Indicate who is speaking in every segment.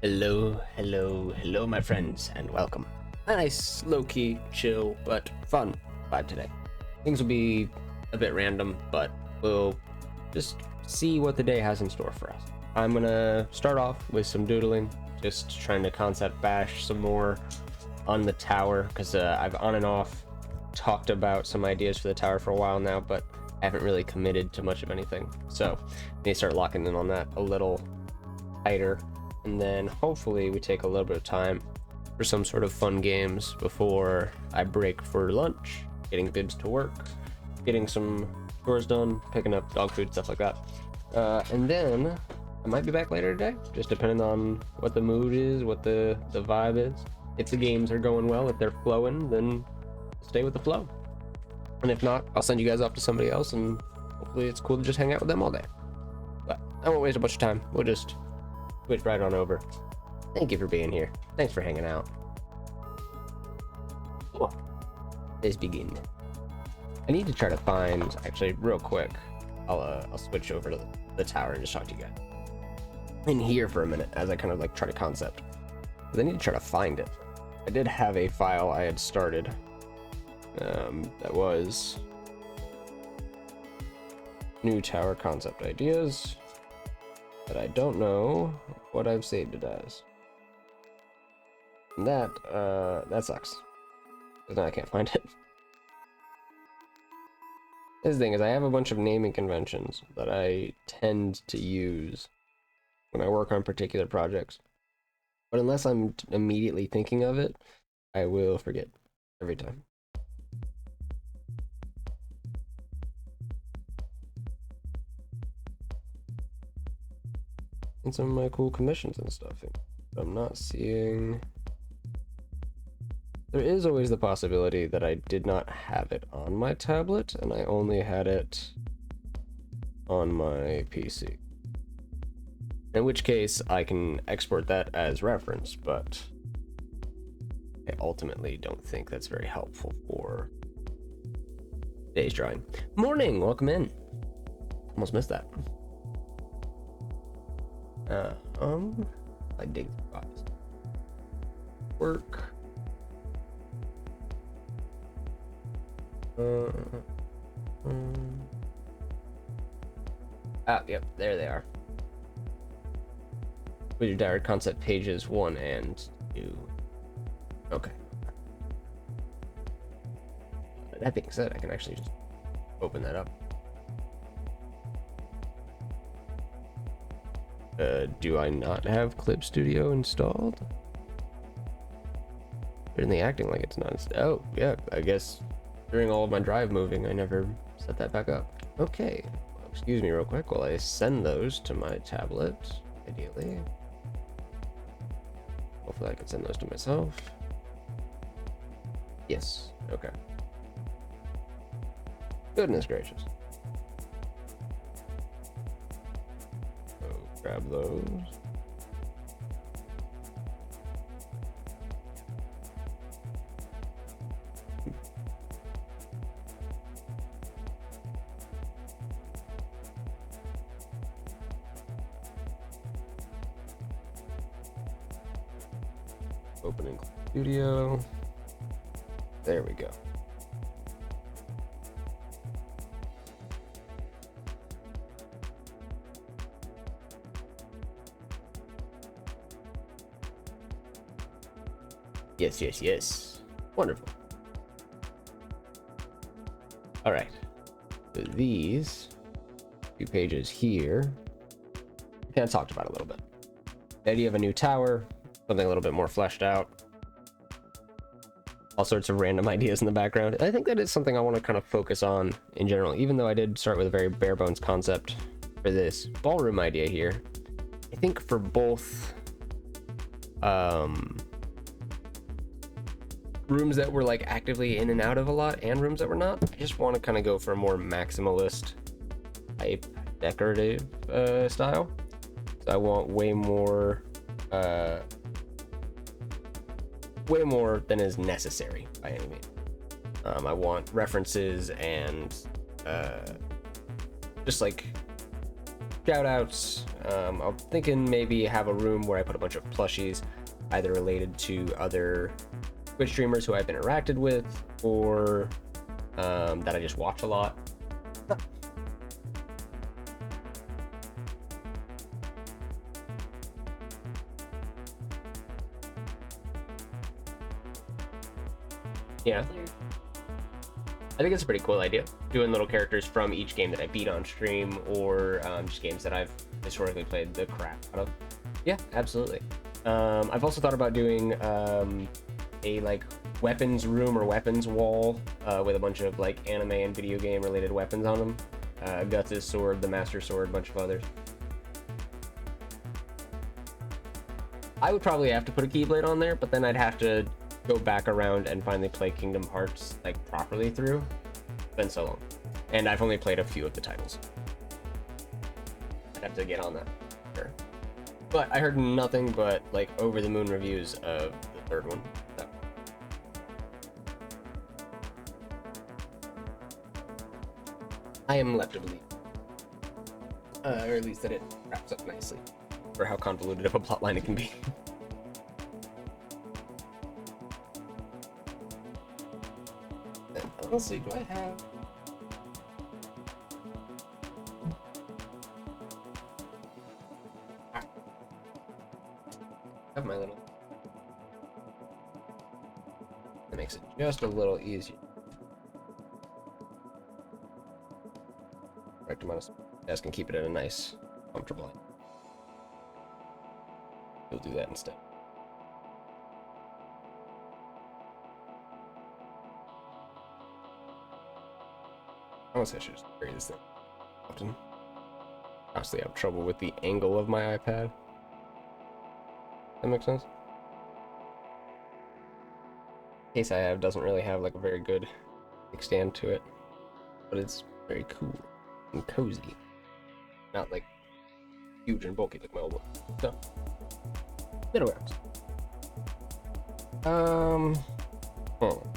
Speaker 1: Hello, my friends, and welcome. A nice, low-key, chill, but fun vibe today. Things will be a bit random, but we'll just see what the day has in store for us. I'm gonna start off with some doodling, just trying to concept bash some more on the tower, because I've on and off talked about some ideas for the tower for a while now, but I haven't really committed to much of anything. So I need to start locking in on that a little tighter. And then hopefully we take a little bit of time for some sort of fun games before I break for lunch, getting Bibs to work, getting some chores done, picking up dog food, stuff like that. And then I might be back later today, just depending on what the mood is, what the vibe is. If the games are going well, if they're flowing, then stay with the flow. And if not, I'll send you guys off to somebody else, and hopefully it's cool to just hang out with them all day. But I won't waste a bunch of time. We'll just switch right on over. Thank you for being here. Thanks for hanging out. Cool. Let's begin. I need to try to find, actually, real quick. I'll switch over to the tower and just talk to you guys in here for a minute as I kind of like try to concept. But I need to try to find it. I did have a file I had started that was new tower concept ideas. But I don't know what I've saved it as. And that sucks. Because now I can't find it. This thing is, I have a bunch of naming conventions that I tend to use when I work on particular projects. But unless I'm immediately thinking of it, I will forget every time. And some of my cool commissions and stuff. I'm not seeing. There is always the possibility that I did not have it on my tablet and I only had it on my PC. In which case I can export that as reference, but I ultimately don't think that's very helpful for today's drawing. Morning, welcome in. Almost missed that. I dig files. Work. Yep, there they are. With your direct concept pages 1 and 2. Okay. That being said, I can actually just open that up. Do I not have Clip Studio installed? Certainly acting like it's not installed. Oh, yeah, I guess during all of my drive moving, I never set that back up. Okay, well, excuse me real quick while I send those to my tablet, ideally. Hopefully I can send those to myself. Yes, okay. Goodness gracious. Grab those. Opening Studio. There we go. Yes. Wonderful. All right. So these 2 pages here, we kind of talked about a little bit. The idea of a new tower, something a little bit more fleshed out. All sorts of random ideas in the background. I think that is something I want to kind of focus on in general, even though I did start with a very bare bones concept for this ballroom idea here. I think for both rooms that were like actively in and out of a lot and rooms that were not, I just want to kind of go for a more maximalist type decorative style. So I want way more than is necessary by any means. I want references and just like shout outs. I'm thinking maybe have a room where I put a bunch of plushies, either related to other Twitch streamers who I've interacted with, or that I just watch a lot. Yeah, I think it's a pretty cool idea, doing little characters from each game that I beat on stream, or just games that I've historically played the crap out of. Yeah, absolutely. I've also thought about doing a like weapons room or weapons wall with a bunch of like anime and video game related weapons on them. Guts' sword, the Master Sword, a bunch of others. I would probably have to put a Keyblade on there, but then I'd have to go back around and finally play Kingdom Hearts like properly through. It's been so long, and I've only played a few of the titles. I'd have to get on that. Sure. But I heard nothing but like over the moon reviews of the third one. So. I am left to believe, or at least that it wraps up nicely for how convoluted of a plotline it can be. Let's see, do I have... I have my little... That makes it just a little easier. Correct amount of desk and keep it at a nice, comfortable height. We'll do that instead. Honestly, I should just carry this thing often. Honestly, I have trouble with the angle of my iPad. That makes sense? The case I have doesn't really have like a very good kickstand to it, but it's very cool and cozy. Not like huge and bulky like my old one. So, middle rounds. Hold on.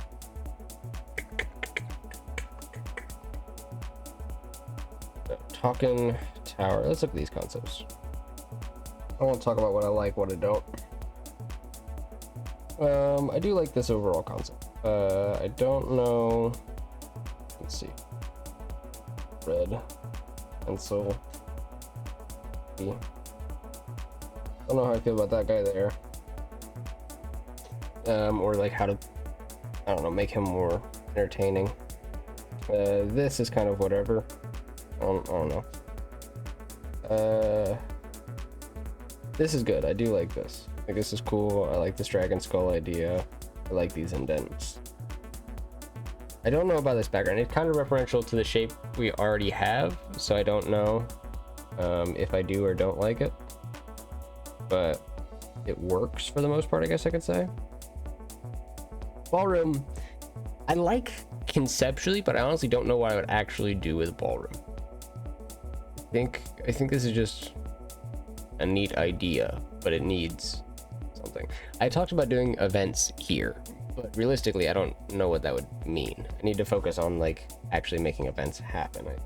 Speaker 1: Talking tower. Let's look at these concepts. I want to talk about what I like, what I don't. I do like this overall concept. I don't know. Let's see. Red pencil. I don't know how I feel about that guy there. Or like how to, I don't know, make him more entertaining. This is kind of whatever. I don't know. This is good. I do like this. I think this is cool. I like this dragon skull idea. I like these indents. I don't know about this background. It's kind of referential to the shape we already have, so I don't know if I do or don't like it. But it works for the most part, I guess I could say. Ballroom, I like conceptually, but I honestly don't know what I would actually do with ballroom. I think this is just a neat idea, but it needs something. I talked about doing events here, but realistically, I don't know what that would mean. I need to focus on like actually making events happen, I think,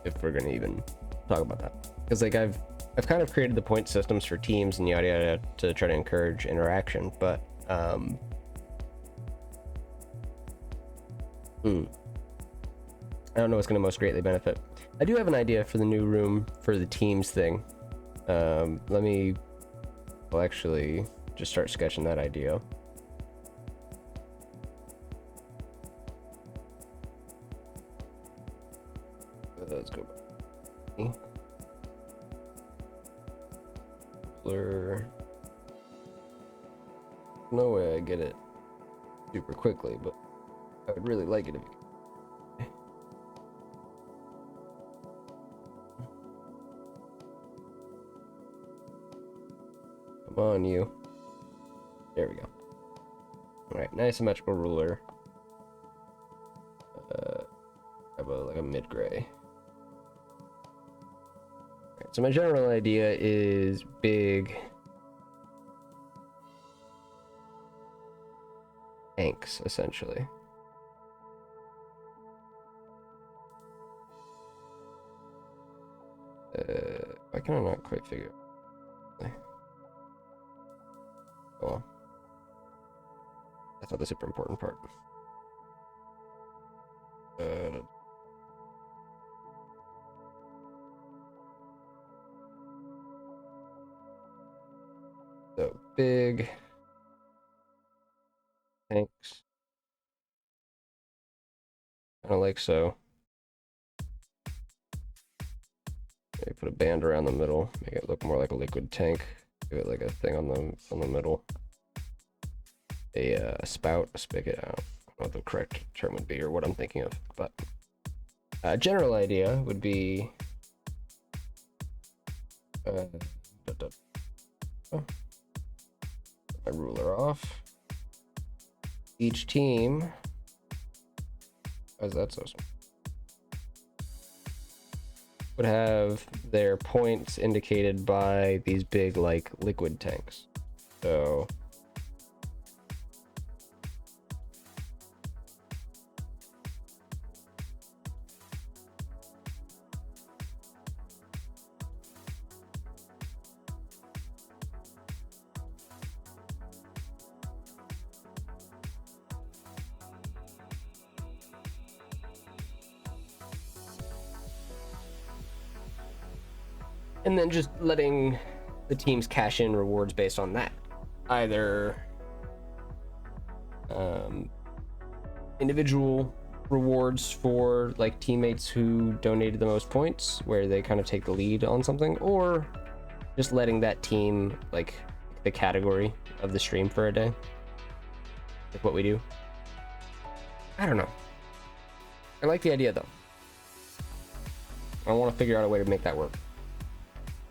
Speaker 1: if we're gonna even talk about that. Because like I've kind of created the point systems for teams and yada yada to try to encourage interaction, but I don't know what's going to most greatly benefit. I do have an idea for the new room for the teams thing. I'll actually just start sketching that idea. Let's go back. Blur. No way I get it super quickly, but I would really like it if you could. Come on, you. There we go. Alright, nice symmetrical ruler. How about like a mid-gray? Right, so my general idea is big tanks, essentially. can I not quite figure out? Oh well. That's not the super important part. So big tanks. Kind of like so. Maybe put a band around the middle, make it look more like a liquid tank. Give it like a thing on the middle. A spout, a spigot. I don't know what the correct term would be or what I'm thinking of, but general idea would be oh, my ruler off. Each team. Why is that so small? Would have their points indicated by these big like liquid tanks. So and then just letting the teams cash in rewards based on that. Either individual rewards for like teammates who donated the most points, where they kind of take the lead on something, or just letting that team like the category of the stream for a day. Like what we do. I don't know. I like the idea though. I want to figure out a way to make that work.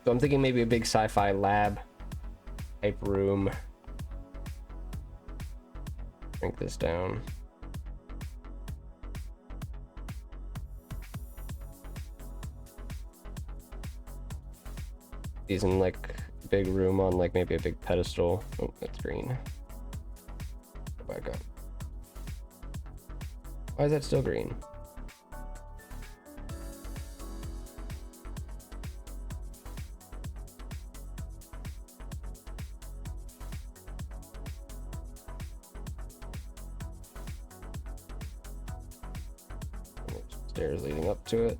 Speaker 1: So I'm thinking maybe a big sci-fi lab type room. Shrink this down. These in like a big room on like maybe a big pedestal. Oh, that's green. Go back up. Why is that still green? Stairs leading up to it.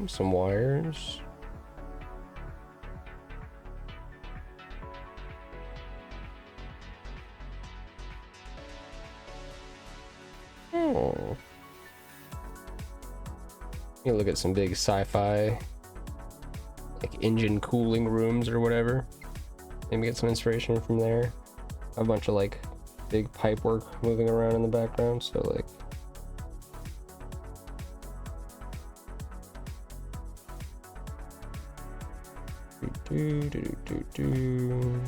Speaker 1: Some wires. Oh. You look at some big sci-fi like engine cooling rooms or whatever. Maybe get some inspiration from there. A bunch of like big pipe work moving around in the background, so like do.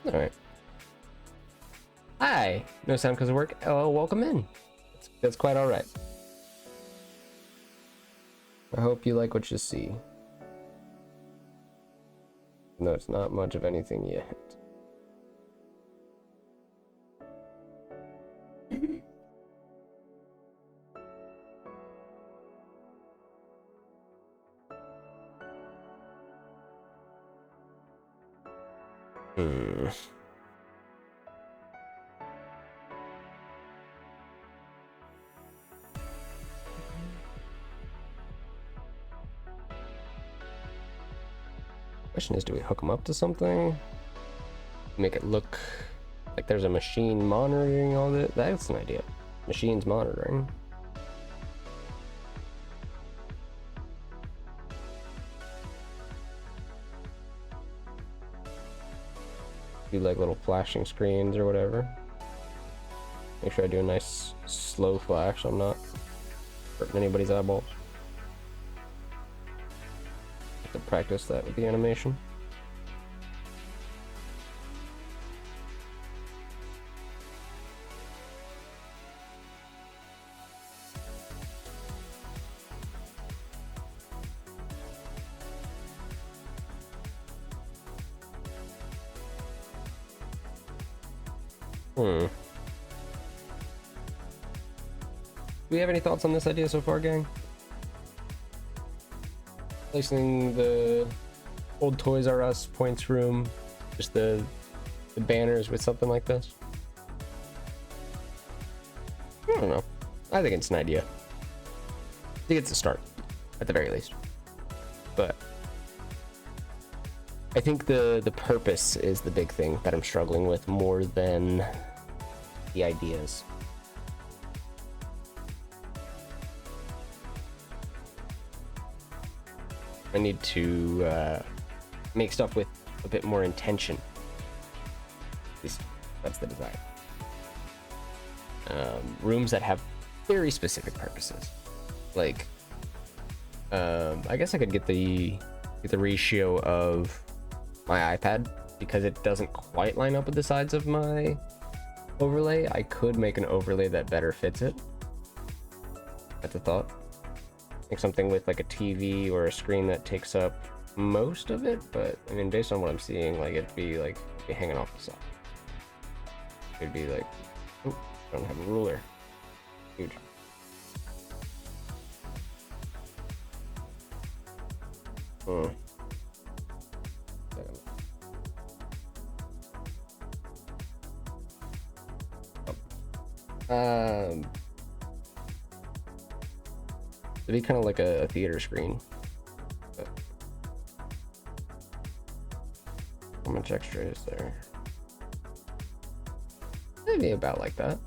Speaker 1: All right. Hi. No sound because of work. Oh, welcome in. That's quite all right. I hope you like what you see. No, it's not much of anything yet. Question is, do we hook them up to something? Make it look like there's a machine monitoring all that? That's an idea. Machines monitoring. do like little flashing screens or whatever. Make sure I do a nice slow flash so I'm not hurting anybody's eyeballs. Have to practice that with the animation. Do we have any thoughts on this idea so far, gang? Placing the old Toys R Us points room, just the banners with something like this. I don't know. I think it's an idea. I think it's a start, at the very least. But I think the purpose is the big thing that I'm struggling with more than the ideas. I need to make stuff with a bit more intention. At least that's the desire. Rooms that have very specific purposes. Like, I guess I could get the ratio of my iPad because it doesn't quite line up with the sides of my overlay. I could make an overlay that better fits it. That's a thought. Like something with like a TV or a screen that takes up most of it, but I mean, based on what I'm seeing, like it'd be hanging off the side. It'd be like, oh, I don't have a ruler. Huge. It'd be kind of like a theater screen. But how much extra is there? Maybe about like that.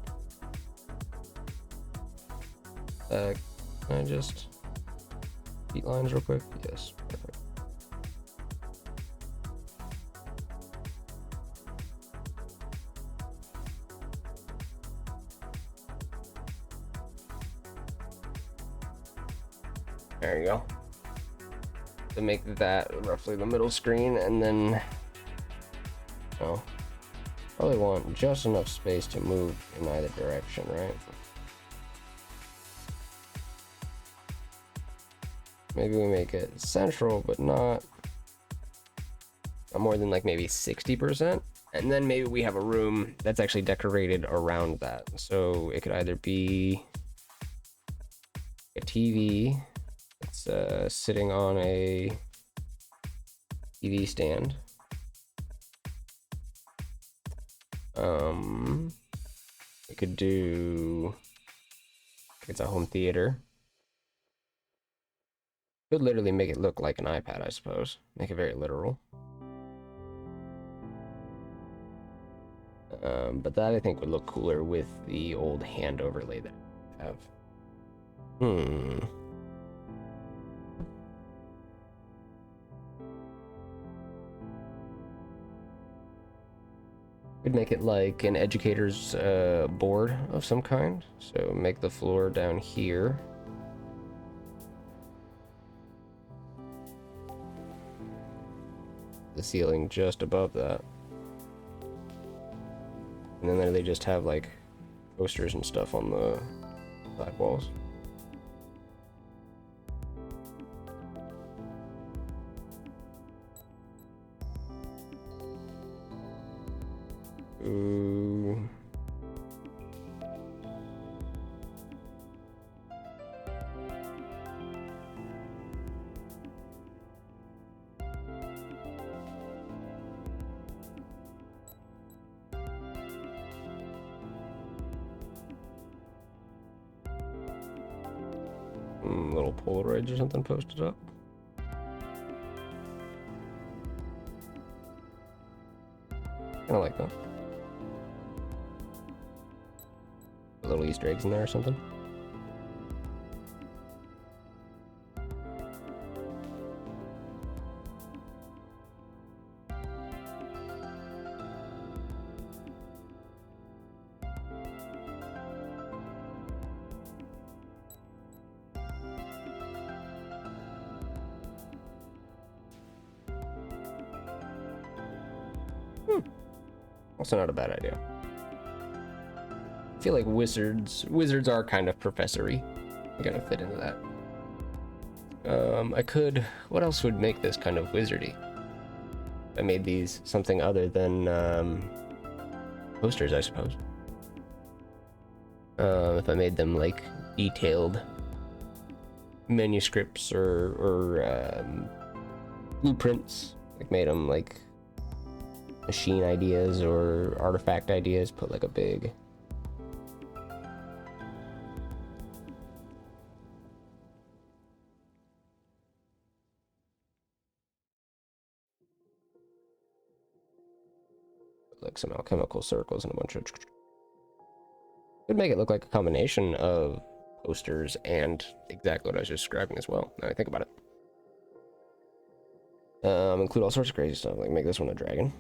Speaker 1: Can I just beat lines real quick? Yes, perfect. There you go. To make that roughly the middle screen, and then probably want just enough space to move in either direction, right? Maybe we make it central, but not more than like maybe 60%. And then maybe we have a room that's actually decorated around that. So it could either be a TV that's sitting on a TV stand. We could do, it's a home theater. Could literally make it look like an iPad, I suppose. Make it very literal. But that I think would look cooler with the old hand overlay that I have. Could make it like an educator's board of some kind. So make the floor down here. The ceiling just above that. And then there they just have like posters and stuff on the side walls. Ooh. Little Polaroids or something posted up. Kinda like that. Little Easter eggs in there or something. Also not a bad idea. I feel like wizards are kind of professory. They're gonna fit into that. What else would make this kind of wizardy? I made these something other than posters, I suppose. If I made them like detailed manuscripts or blueprints, like made them like machine ideas or artifact ideas, put like a big like some alchemical circles and a bunch of could make it look like a combination of posters and exactly what I was just describing as well. Now I think about it. Include all sorts of crazy stuff, like make this one a dragon.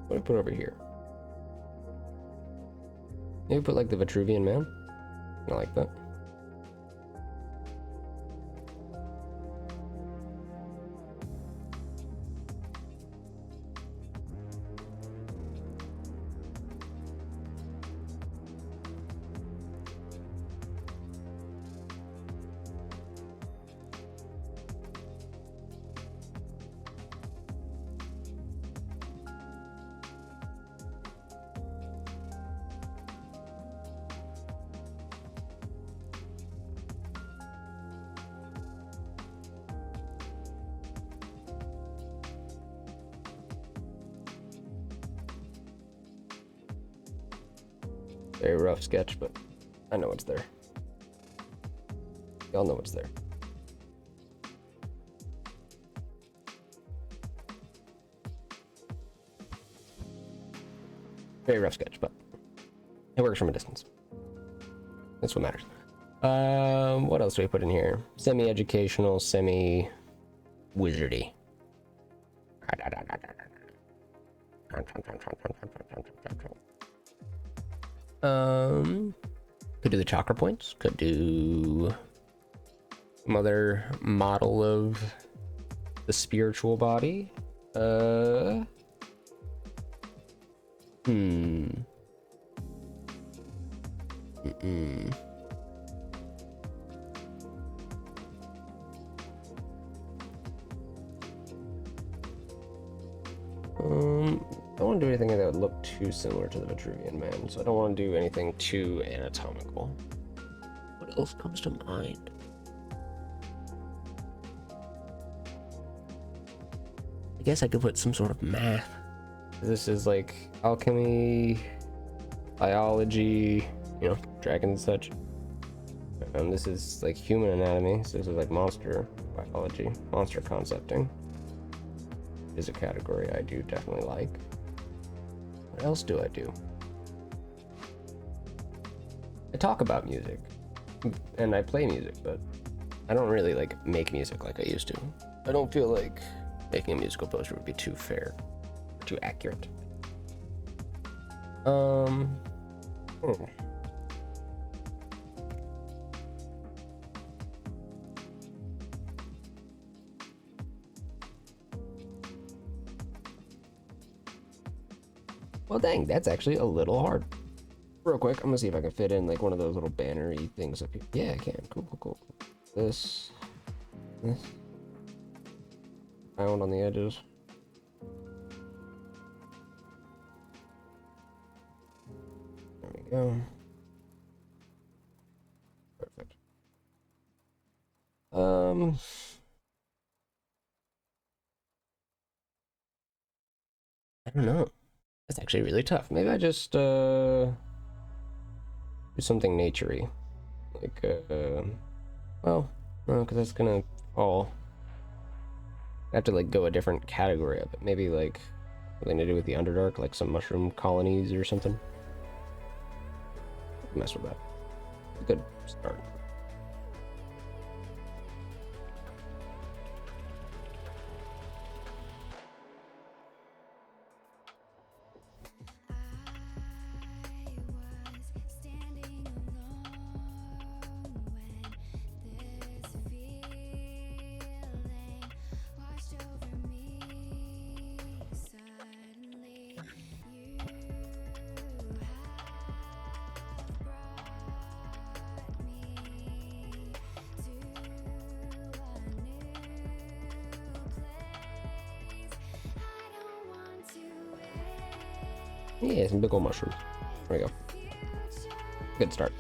Speaker 1: What do I put over here? Maybe put like the Vitruvian Man. I like that. Very rough sketch, but I know it's there. Y'all know it's there. Very rough sketch, but it works from a distance. That's what matters. What else do we put in here? Semi-educational, semi-wizardy. Could do the chakra points. Could do some other model of the spiritual body. I don't want to do anything that would look too similar to the Vitruvian Man, so I don't want to do anything too anatomical. What else comes to mind? I guess I could put some sort of math. This is like alchemy, biology, you know, dragons and such. This is like human anatomy, so this is like monster biology, monster concepting is a category I do definitely like. What else do I do? I talk about music and I play music, but I don't really like make music like I used to. I don't feel like making a musical poster would be too fair, too accurate. Well, dang, that's actually a little hard. Real quick, I'm gonna see if I can fit in like one of those little banner-y things up here. Yeah, I can. Cool. This. Found on the edges. There we go. Perfect. I don't know. That's actually really tough. Maybe I just do something naturey, like well, no, because that's gonna fall. I have to like go a different category of it. Maybe like something to do with the Underdark, like some mushroom colonies or something. Mess with that. Good start. Yeah, some big old mushrooms. There we go. Good start.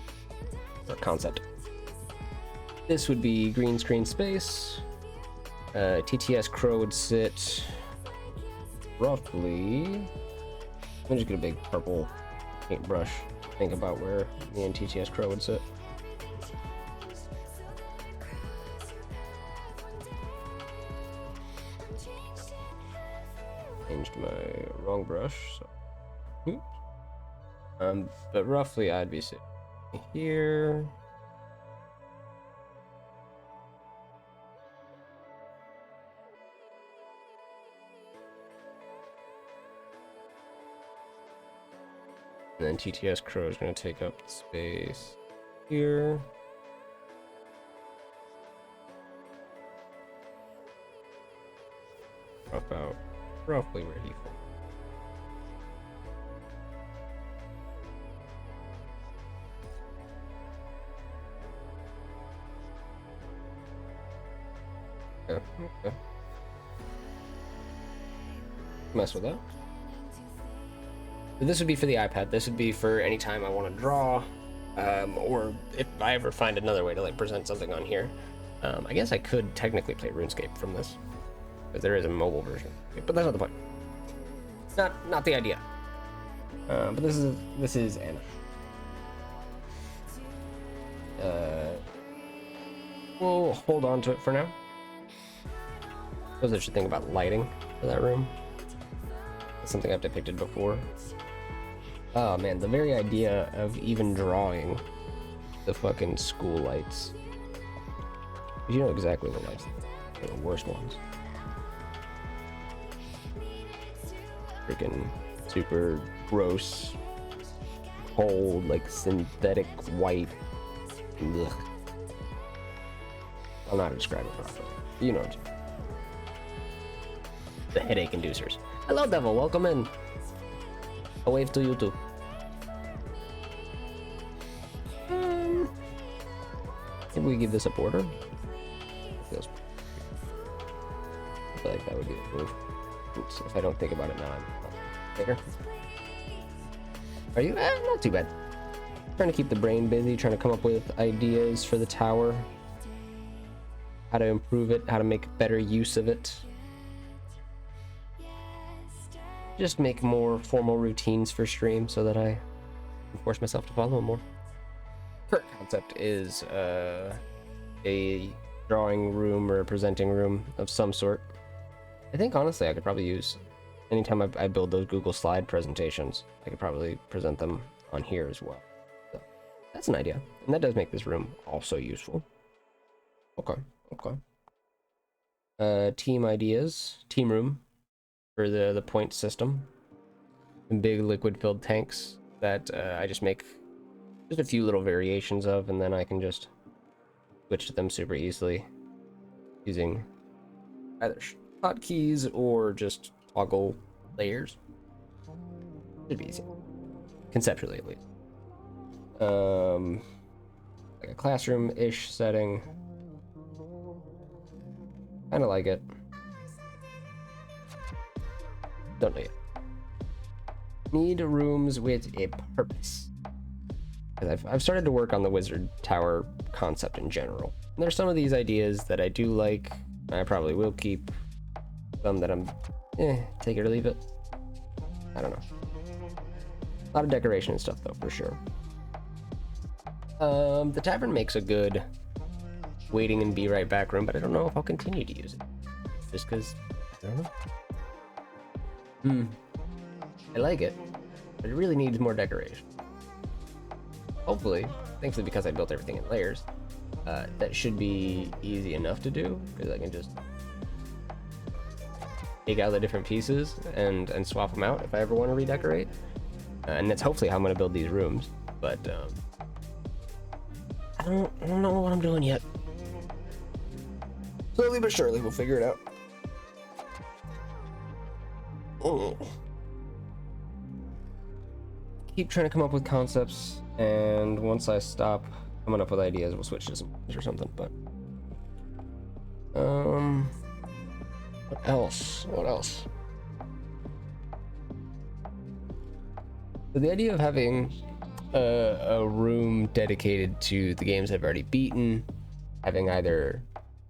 Speaker 1: Or concept. This would be green screen space. TTS Crow would sit roughly. Let me just get a big purple paintbrush. Think about where me and TTS Crow would sit. Changed my wrong brush. So. But roughly I'd be sitting here. And then TTS Crow is going to take up the space here. About roughly where he falls. Okay. Mess with that. But this would be for the iPad. This would be for any time I want to draw, or if I ever find another way to like present something on here. I guess I could technically play RuneScape from this, but there is a mobile version. But that's not the point. Not the idea. But this is Anna. We'll hold on to it for now. I suppose I should think about lighting for that room. That's something I've depicted before. Oh man, the very idea of even drawing the fucking school lights. You know exactly what lights are the worst ones. Freaking super gross, cold, like synthetic white. Ugh. I don't know how to describe it properly. You know what I'm saying. The headache inducers. Hello, Devil. Welcome in. A wave to you too. Maybe we give this a border. I feel like that would be a move. Oops, if I don't think about it now, I'm later. Are you? Not too bad. Trying to keep the brain busy, trying to come up with ideas for the tower. How to improve it, how to make better use of it. Just make more formal routines for stream so that I can force myself to follow them more. Current concept is a drawing room or a presenting room of some sort. I think honestly I could probably use, anytime I build those Google Slide presentations, I could probably present them on here as well. So that's an idea. And that does make this room also useful. Okay. Team ideas, team room. For the point system, and big liquid-filled tanks that I just make just a few little variations of, and then I can just switch to them super easily using either hotkeys or just toggle layers. Should be easy, conceptually at least. Like a classroom-ish setting. Kind of like it. Don't know yet. Need rooms with a purpose. I've started to work on the wizard tower concept in general. And there's some of these ideas that I do like. I probably will keep. Some that I'm, take it or leave it. I don't know. A lot of decoration and stuff though, for sure. The tavern makes a good waiting and be right back room, but I don't know if I'll continue to use it. Just because, I don't know. I like it, but it really needs more decoration. Hopefully, thankfully because I built everything in layers, that should be easy enough to do, because I can just take out the different pieces and swap them out if I ever want to redecorate. And that's hopefully how I'm going to build these rooms, but I don't know what I'm doing yet. Slowly but surely, we'll figure it out. Oh. Keep trying to come up with concepts, and once I stop coming up with ideas, we'll switch to some or something. But what else? So the idea of having a room dedicated to the games I've already beaten, having either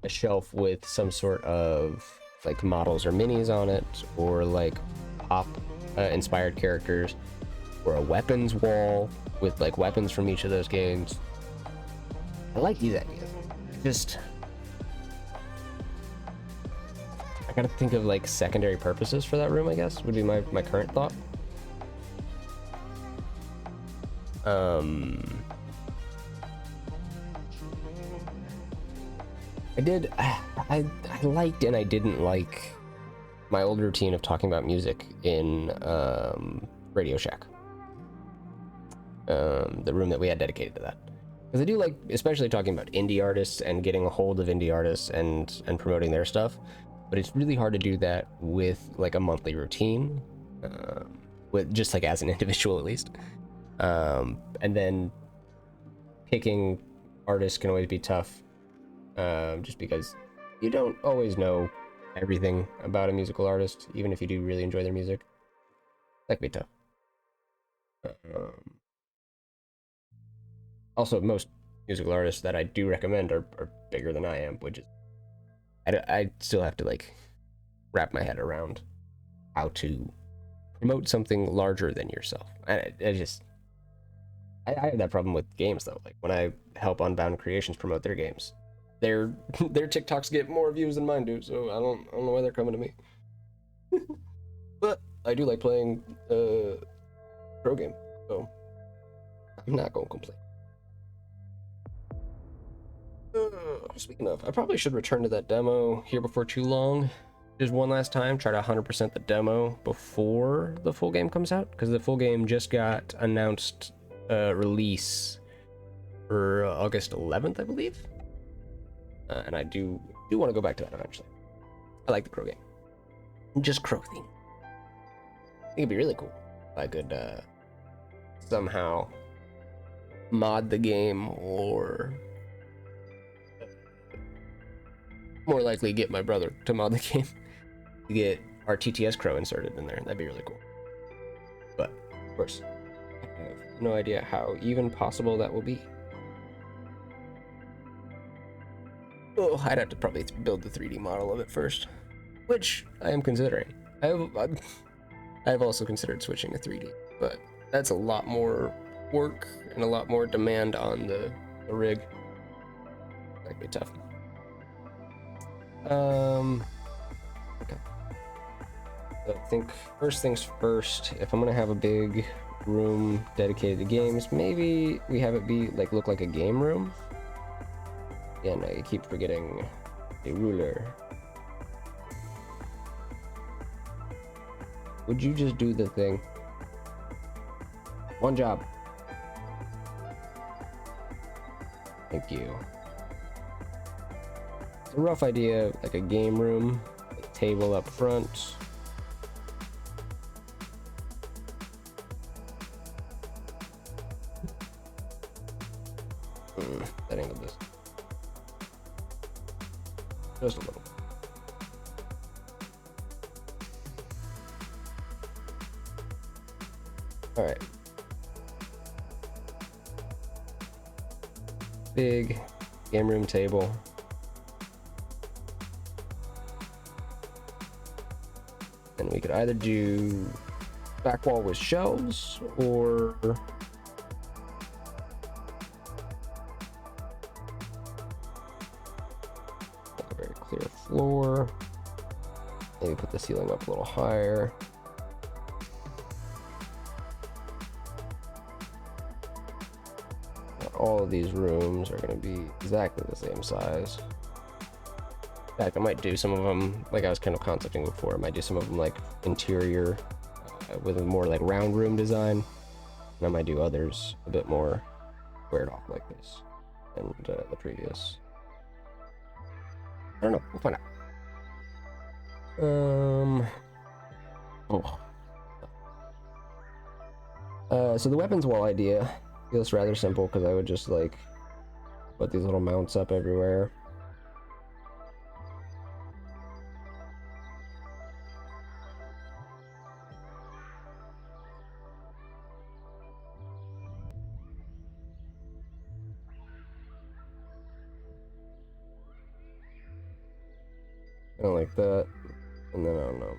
Speaker 1: a shelf with some sort of like models or minis on it, or like pop inspired characters, or a weapons wall with like weapons from each of those games. I like these ideas. Just I gotta think of like secondary purposes for that room, I guess, would be my current thought. I liked and I didn't like my old routine of talking about music in Radio Shack. The room that we had dedicated to that. Because I do like, especially talking about indie artists and getting a hold of indie artists and promoting their stuff. But it's really hard to do that with like a monthly routine, with just like as an individual at least. And then picking artists can always be tough, just because you don't always know everything about a musical artist, even if you do really enjoy their music. That can be tough. Also, most musical artists that I do recommend are bigger than I am, which is I still have to like wrap my head around how to promote something larger than yourself. I have that problem with games though. Like when I help Unbound Creations promote their games, their TikToks get more views than mine do, so I don't know why they're coming to me. But I do like playing pro game, so I'm not gonna complain. Speaking of, I probably should return to that demo here before too long. Just one last time, try to 100% the demo before the full game comes out, because the full game just got announced release for August 11th, I believe. And I do want to go back to that eventually. I like the crow game. Just crow theme. I think it'd be really cool if I could somehow mod the game, or more likely get my brother to mod the game to get our TTS crow inserted in there. That'd be really cool. But of course, I have no idea how even possible that will be. Oh, I'd have to probably build the 3D model of it first, which I am considering. I've also considered switching to 3D, but that's a lot more work and a lot more demand on the rig. That could be tough. Okay. So I think first things first, if I'm gonna have a big room dedicated to games, maybe we have it be like look like a game room. Again, I keep forgetting a ruler. Would you just do the thing? One job. Thank you. It's a rough idea, like a game room, a table up front. That angle this. Just a little. All right. Big game room table. And we could either do back wall with shelves, or a very clear floor. Maybe put the ceiling up a little higher. All of these rooms are going to be exactly the same size. In fact, I might do some of them, like I was kind of concepting before, I might do some of them like interior with a more like round room design. And I might do others a bit more squared off like this, and the previous. I don't know, we'll find out. So the weapons wall idea feels rather simple, because I would just like put these little mounts up everywhere. I don't like that. And then I don't know.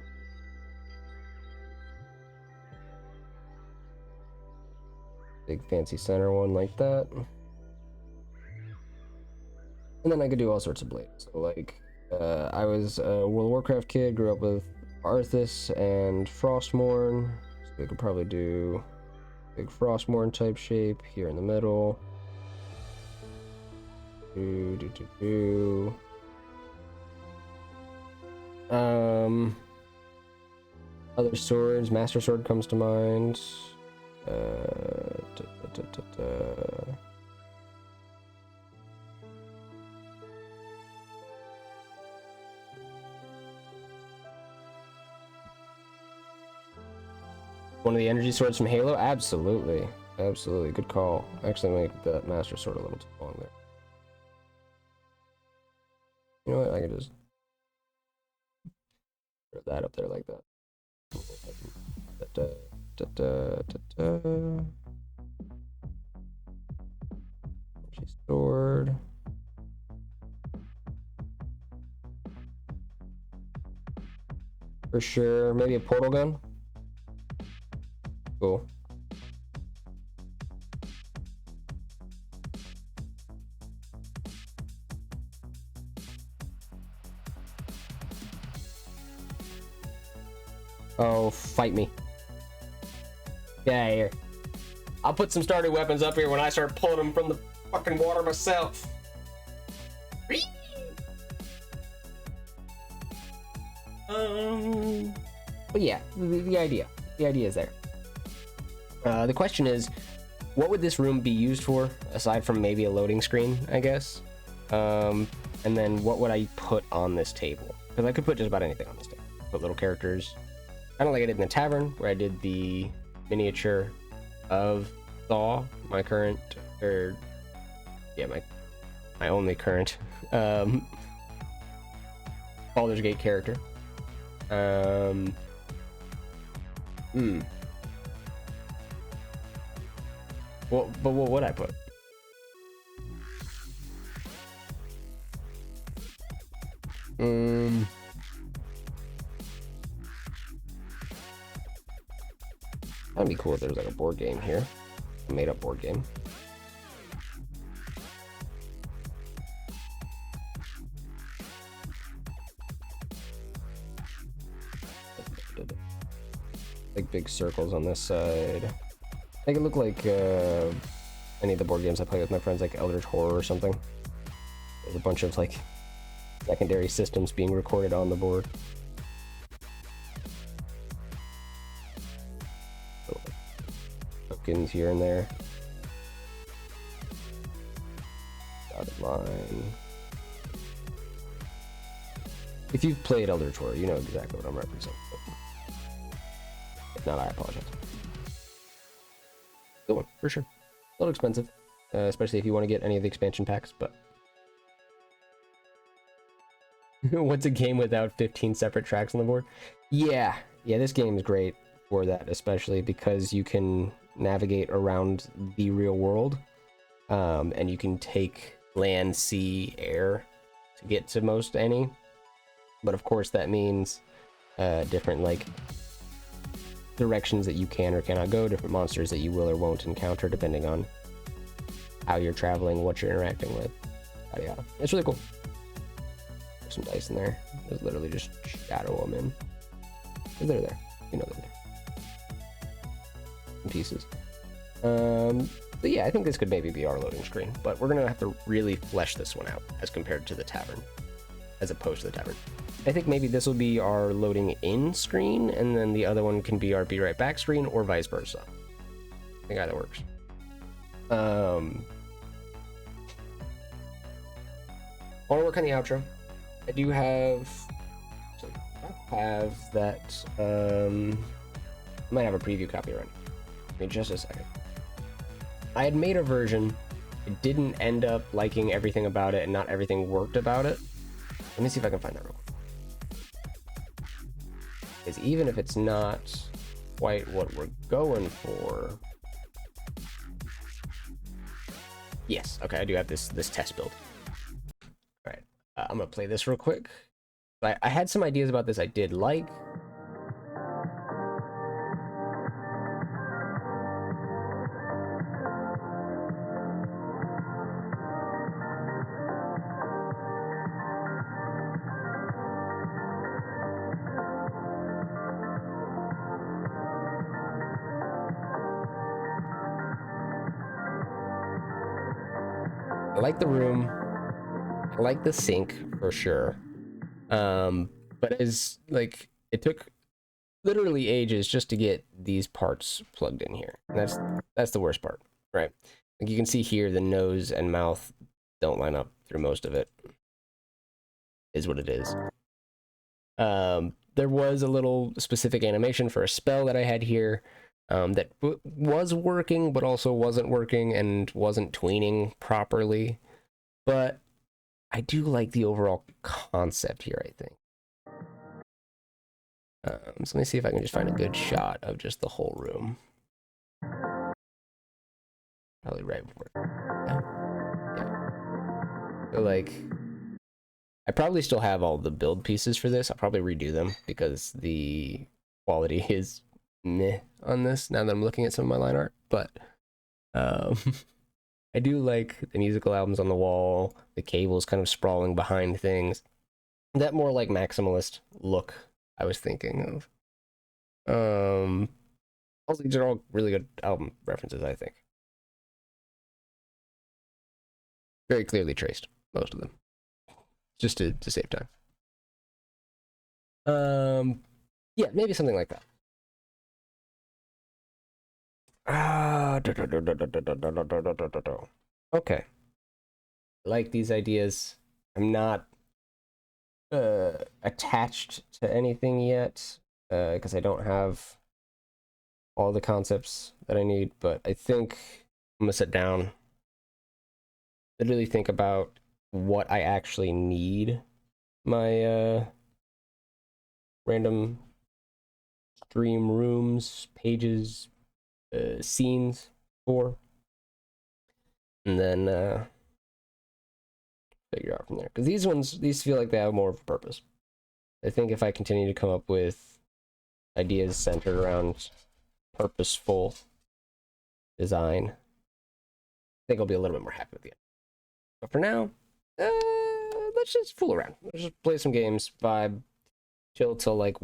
Speaker 1: Big fancy center one like that. And then I could do all sorts of blades. So like, I was a World of Warcraft kid, grew up with Arthas and Frostmourne. So we could probably do big Frostmourne type shape here in the middle. Other swords, Master Sword comes to mind. One of the energy swords from Halo? Absolutely. Absolutely. Good call. Actually, make the Master Sword a little too long there. You know what? I can just throw that up there like that. She's stored. For sure. Maybe a portal gun? Cool. Oh, fight me. Get out of here. I'll put some starter weapons up here when I start pulling them from the fucking water myself. But yeah, the idea is there. The question is, what would this room be used for, aside from maybe a loading screen, I guess? And then what would I put on this table? Because I could put just about anything on this table. Put little characters, kind of like I did in the tavern, where I did the miniature of Thaw, my current, or yeah, my only current Baldur's Gate character. Well, but what would I put? That'd be cool if there was like a board game here, a made-up board game. Like big circles on this side. Make it look like any of the board games I play with my friends, like Eldritch Horror or something. There's a bunch of like secondary systems being recorded on the board. So, tokens here and there. Dotted line. If you've played Eldritch Horror, you know exactly what I'm referencing. If not, I apologize. Good one, for sure. A little expensive, especially if you want to get any of the expansion packs, but... What's a game without 15 separate tracks on the board? Yeah, this game is great for that, especially because you can navigate around the real world, and you can take land, sea, air to get to most any. But of course that means different, like, directions that you can or cannot go, different monsters that you will or won't encounter depending on how you're traveling, what you're interacting with, yada yada. It's really cool. There's some dice in there. There's literally just shadow them in. Because they're there. You know they're there. In pieces. But yeah, I think this could maybe be our loading screen, but we're gonna have to really flesh this one out as compared to the tavern, as opposed to the tavern. I think maybe this will be our loading in screen, and then the other one can be our be right back screen, or vice versa. I think either works. I want to work on the outro. I do have that. I might have a preview copy ready. Give me just a second. I had made a version. I didn't end up liking everything about it, and not everything worked about it. Let me see if I can find that real quick. Because even if it's not quite what we're going for... Yes, okay, I do have this test build. All right, I'm gonna play this real quick. I had some ideas about this I did like. I like the room. I like the sink for sure. But as like it took literally ages just to get these parts plugged in here. And that's the worst part, right? Like you can see here, the nose and mouth don't line up through most of it. Is what it is. There was a little specific animation for a spell that I had here that was working, but also wasn't working and wasn't tweening properly. But I do like the overall concept here, I think. So let me see if I can just find a good shot of just the whole room. Probably right before. Yeah. So like, I probably still have all the build pieces for this. I'll probably redo them because the quality is meh on this now that I'm looking at some of my line art. But I do like the musical albums on the wall, the cables kind of sprawling behind things. That more like maximalist look I was thinking of. Also, these are all really good album references, I think. Very clearly traced, most of them. Just to save time. Yeah, maybe something like that. Okay. I like these ideas. I'm not attached to anything yet because I don't have all the concepts that I need, but I think I'm gonna sit down, literally think about what I actually need my random stream rooms, pages, scenes for, and then figure out from there. Because these feel like they have more of a purpose. I think if I continue to come up with ideas centered around purposeful design, I think I'll be a little bit more happy with the end. But for now, let's just fool around. Let's just play some games, vibe, chill till like